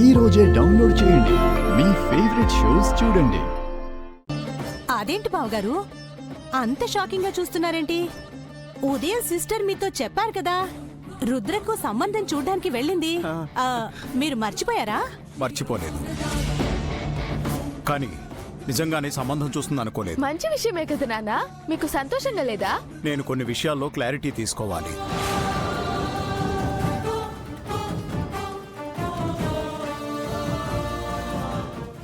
ఈ రోజే డౌన్లోడ్ చేయండి. మీ ఫేవరెట్ షోస్ చూడండి. అదేంటి బావగారు అంత షాకింగ్ గా చూస్తున్నారేంటి? ఉదయం సిస్టర్ మీతో చెప్పారు కదా రుద్రకు సంబంధం చూడ్డానికి వెళ్ళింది. మీరు మర్చిపోయారా? మర్చిపోలేదు, కానీ నిజంగానే సంబంధం చూస్తుంది అనుకోలేదు. మంచి విషయమే కదా నాన్న, మీకు సంతోషంగా లేదా? నేను కొన్ని విషయాల్లో క్లారిటీ తీసుకోవాలి.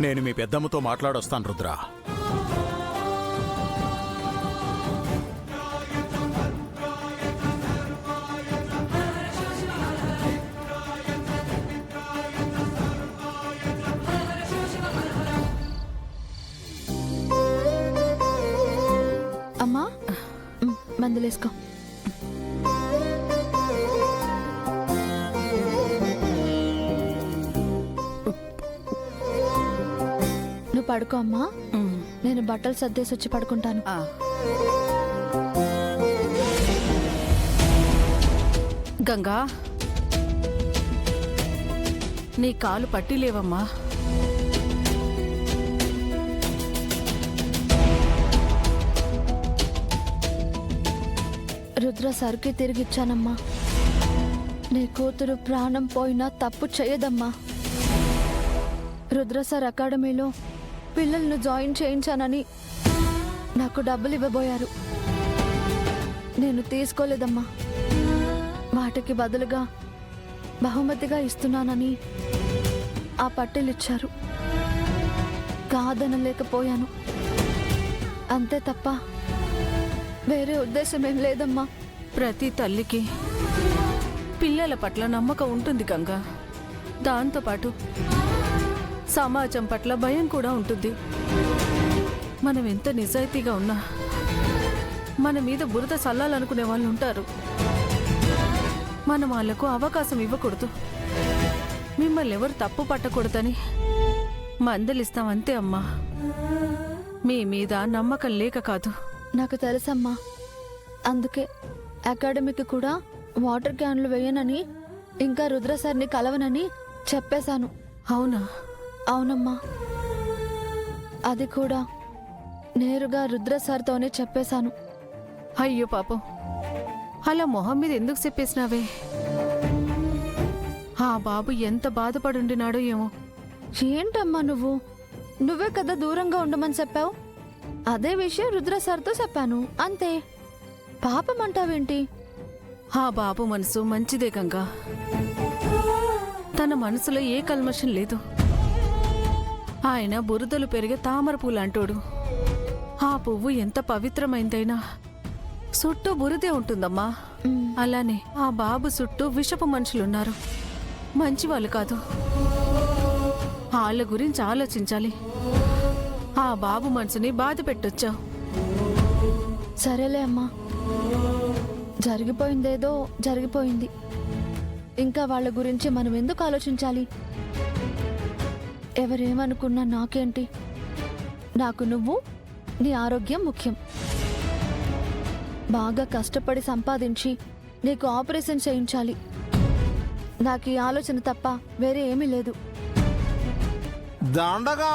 నేను మీ పెద్దమ్మతో మాట్లాడొస్తాను రుద్ర. అమ్మా మందులేసుకో. నువ్వు పడుకో అమ్మా, నేను బట్టలు సర్దేసి వచ్చి పడుకుంటాను. గంగా, నీ కాలు పట్టి లేవమ్మా. రుద్ర సరికి తిరిగిచ్చానమ్మా. నీ కూతురు ప్రాణం పోయినా తప్పు చేయదమ్మా. రుద్ర సార్ అకాడమీలో పిల్లలను జాయిన్ చేయించానని నాకు డబ్బులు ఇవ్వబోయారు. నేను తీసుకోలేదమ్మా. వాటికి బదులుగా బహుమతిగా ఇస్తున్నానని ఆ పట్టెలిచ్చారు. కాదనలేకపోయాను, అంతే తప్ప వేరే ఉద్దేశం ఏం లేదమ్మా. ప్రతి తల్లికి పిల్లల పట్ల నమ్మకం ఉంటుంది గంగా. దాంతోపాటు సమాజం పట్ల భయం కూడా ఉంటుంది. మనం ఎంత నిజాయితీగా ఉన్నా మన మీద బురద చల్లాలనుకునే వాళ్ళు ఉంటారు. మనం వాళ్లకు అవకాశం ఇవ్వకూడదు. మిమ్మల్ని ఎవరు తప్పు పట్టకూడదని మందలిస్తాం, అంతే అమ్మా. మీ మీద నమ్మకం లేక కాదు. నాకు తెలుసమ్మా, అందుకే అకాడమీకి కూడా వాటర్ క్యాన్లు వేయనని, ఇంకా రుద్ర సార్ని కలవనని చెప్పేశాను. అవునా? అవునమ్మా, అది కూడా నేరుగా రుద్ర సార్తోనే చెప్పేశాను. అయ్యో పాపం, అలా మొహం మీద ఎందుకు చెప్పేసినావే? ఆ బాబు ఎంత బాధపడుండినాడో ఏమో. ఏంటమ్మా నువ్వే కదా దూరంగా ఉండమని చెప్పావు. అదే విషయం రుద్ర సార్తో చెప్పాను, అంతే. పాపం అంటావేంటి? ఆ బాబు మనసు మంచిదే గంగా. తన మనసులో ఏ కల్మషం లేదు. ఆయన బురదలు పెరిగే తామర పూలంటోడు. ఆ పువ్వు ఎంత పవిత్రమైందైనా చుట్టూ బురదే ఉంటుందమ్మా. అలానే ఆ బాబు చుట్టూ విషపు మనుషులున్నారు, మంచి వాళ్ళు కాదు. వాళ్ళ గురించి ఆలోచించాలి. ఆ బాబు మనసుని బాధ పెట్టొచ్చావు. సరేలే అమ్మా, జరిగిపోయిందేదో జరిగిపోయింది. ఇంకా వాళ్ళ గురించి మనం ఎందుకు ఆలోచించాలి? ఎవరేమనుకున్నా నాకేంటి? నాకు నువ్వు, నీ ఆరోగ్యం ముఖ్యం. బాగా కష్టపడి సంపాదించి నీకు ఆపరేషన్ చేయించాలి. నాకు ఈ ఆలోచన తప్ప వేరే ఏమీ లేదు. దండగా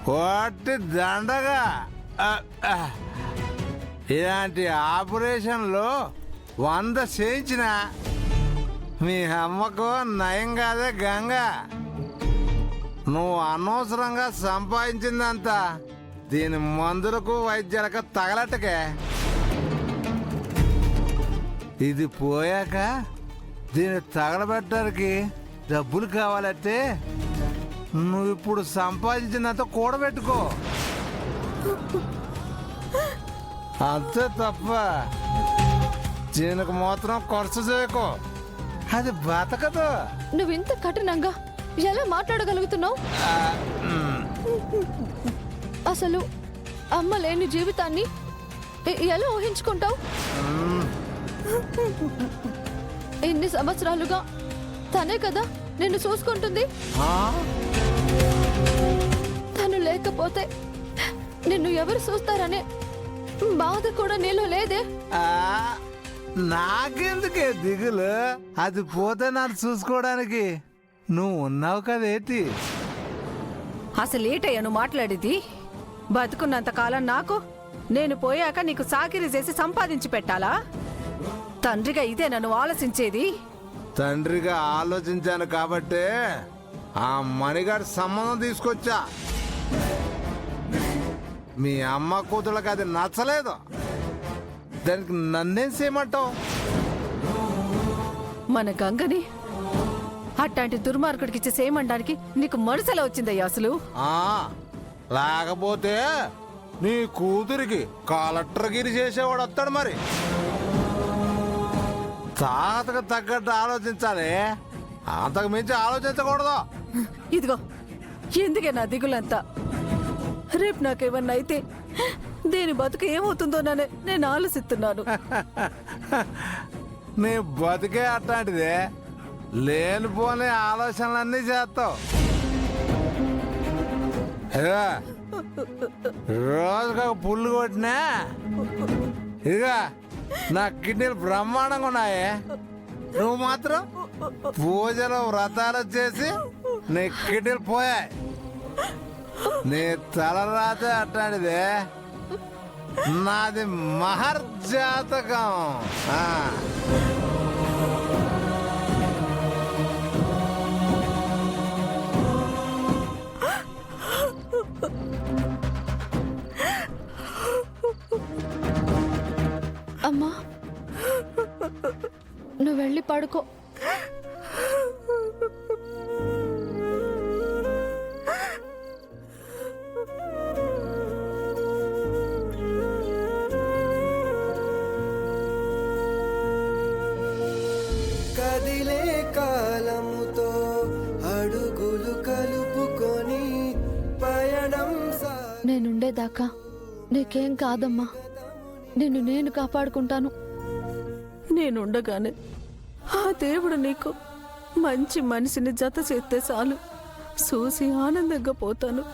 కోటి దండగా. ఇలాంటి ఆపరేషన్లు 100 చేయించిన మీ అమ్మకు నయం కాదే గంగా. నువ్వు అనవసరంగా సంపాదించిందంతా దీని మందులకు వైద్యాలకు తగలట్టకే. ఇది పోయాక దీన్ని తగలబెట్టడానికి డబ్బులు కావాలంటే నువ్వు ఇప్పుడు సంపాదించినంత కూడబెట్టుకో, అంతే తప్ప దీనికి మాత్రం ఖర్చు చేయకో. అది బతకదు. నువ్వు ఇంత కఠినంగా ఎలా మాట్లాడగలుగుతున్నావు? అసలు అమ్మ లేని జీవితాన్ని ఎలా ఊహించుకుంటావు? ఇన్ని సంవత్సరాలుగా తనే కదా నిన్ను చూసుకుంటుంది. తను లేకపోతే నిన్ను ఎవరు చూస్తారనే బాధ కూడా నీలో లేదే. నాకెందుకే దిగులు? అది పోతే నన్ను చూసుకోవడానికి నువ్వు ఉన్నావు కదేటి. అసలు ఏటయ్యా నువ్వు మాట్లాడేది? బతుకున్నంత కాలం నాకు, నేను పోయాక నీకు సాకిరీ చేసి సంపాదించి పెట్టాలా? తండ్రిగా ఇదే నన్ను ఆలోచించేది. తండ్రిగా ఆలోచించాను కాబట్టే ఆ మణిగారి సంబంధం తీసుకొచ్చా. మీ అమ్మ కూతుళ్ళకి అది నచ్చలేదు, దానికి నన్నేం చేయమంటావు? మన గంగని అట్లాంటి దుర్మార్గుడికి ఇచ్చి చేయమండానికి నీకు మనసులో వచ్చిందయ్యా అసలు? లేకపోతే నీ కూతురికి కలెక్టర్ గిరి చేసేవాడు వస్తాడు. మరి తాతకు తగ్గట్టు ఆలోచించాలి, అంతకు మించి ఆలోచించకూడదు. ఇదిగో ఎందుకే నా దిగులంతా? రేపు నాకేమన్నా అయితే దేని బతుకు ఏమవుతుందోననే నేను ఆలోచిస్తున్నాను. నీ బతికే అట్లాంటిదే, లేనిపోని ఆలోచనలన్నీ చేస్తావు. రోజుకొక పుల్లు కొట్టినా ఇక నా కిడ్నీలు బ్రహ్మాండంగా ఉన్నాయే. నువ్వు మాత్రం పూజలు వ్రతాలు చేసి నీ కిడ్నీలు పోయాయి. నీ తల రాతే అట్లాంటిదే, నాది మహర్జాతకం. అమ్మా నువ్వు వెళ్ళి పడుకో. కదిలే కాలముతో అడుగులు కలుపుకొని పయనం నేనుండేదాకా నీకేం కాదమ్మా, నిన్ను నేను కాపాడుకుంటాను. నేనుండగానే ఆ దేవుడు నీకు మంచి మనిషిని జత చేస్తే చాలు, చూసి ఆనందంగా పోతాను.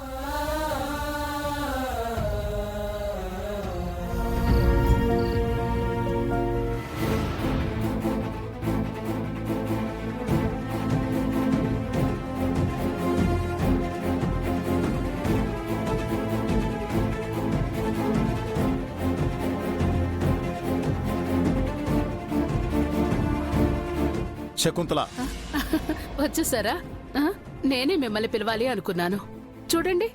శకుంతల, వచ్చేసారా? నేనే మిమ్మల్ని పిలవాలి అనుకున్నాను. చూడండి,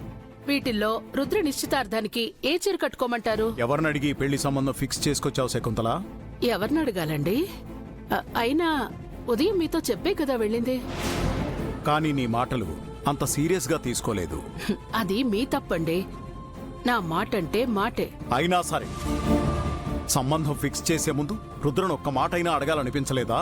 వీటిల్లో రుద్ర నిశ్చితార్థానికి ఏ చీర కట్టుకోమంటారు? ఎవరిని అడిగి ఈ పెళ్లి సంబంధం ఫిక్స్ చేసుకొచ్చావు శకుంతల? ఎవరిని అడగాలండి? అయినా ఉదయం మీతో చెప్పే కదా వెళ్ళింది. కానీ నీ మాటలు అంత సీరియస్ గా తీసుకోలేదు. అది మీ తప్పండి. నా మాట అంటే మాటే. అయినా సరే, సంబంధం ఫిక్స్ చేసే ముందు రుద్రను ఒక్క మాట అయినా అడగాలనిపించలేదా?